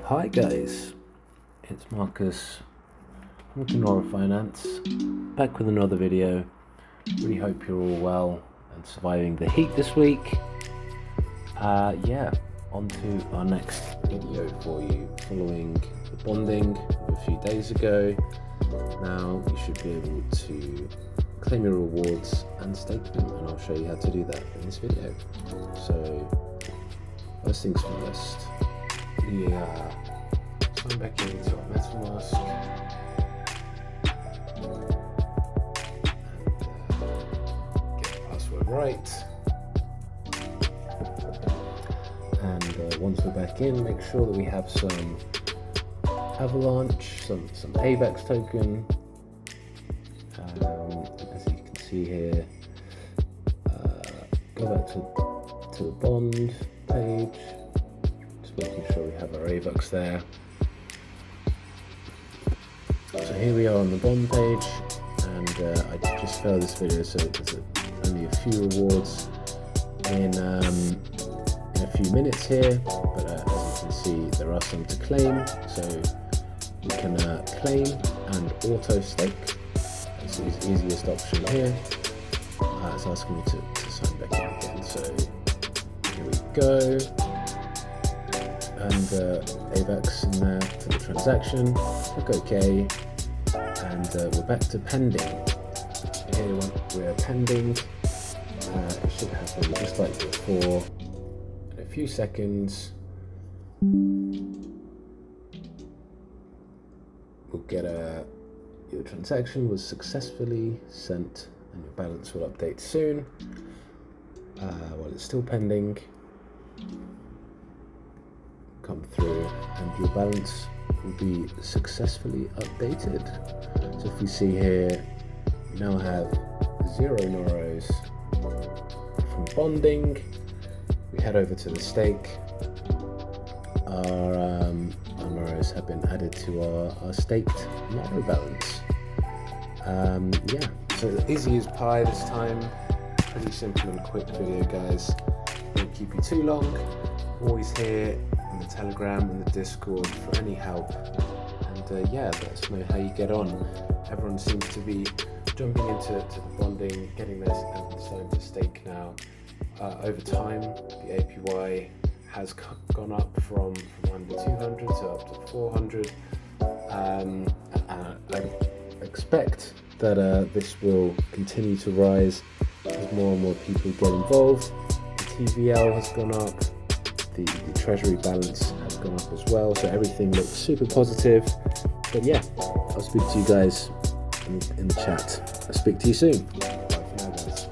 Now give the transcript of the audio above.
Hi guys, it's Marcus from Cunoro.Finance, back with another video. Really hope you're all well and surviving the heat this week. On to our next video for you, following the bonding of a few days ago. Now you should be able to claim your rewards and stake them, and I'll show you how to do that in this video. So first things first, we sign back into our Metamask and get the password right. And once we're back in, make sure that we have some AVAX, some AVAX token. As you can see here, go back to the bond page, just making sure we have our AVAX there. So here we are on the bond page, and I just failed this video, so there's only a few rewards in a few minutes here, but as you can see, there are some to claim, so we can claim and auto stake. It's the easiest option here. It's asking me to sign back in again, so here we go, and AVAX in there for the transaction. Click OK, and we're back to pending. Here we're pending. It should happen just like before. In a few seconds, we'll get your transaction was successfully sent, and your balance will update soon. While it's still pending, come through, and your balance will be successfully updated. So if we see here, we now have 0 NOROs from bonding. We head over to the stake. Our NOROs have been added to our staked NORO balance. So easy as pie this time. Pretty simple and quick video, guys. Won't keep you too long. Always here in the Telegram and the Discord for any help. And let us know how you get on. Everyone seems to be jumping into the bonding, getting this, and starting to stake now. Over time, the APY has gone up from under 200 to up to 400. I expect that this will continue to rise as more and more people get involved. The TVL has gone up, the Treasury balance has gone up as well, so everything looks super positive. But yeah, I'll speak to you guys in the chat. I'll speak to you soon. Bye for now, guys.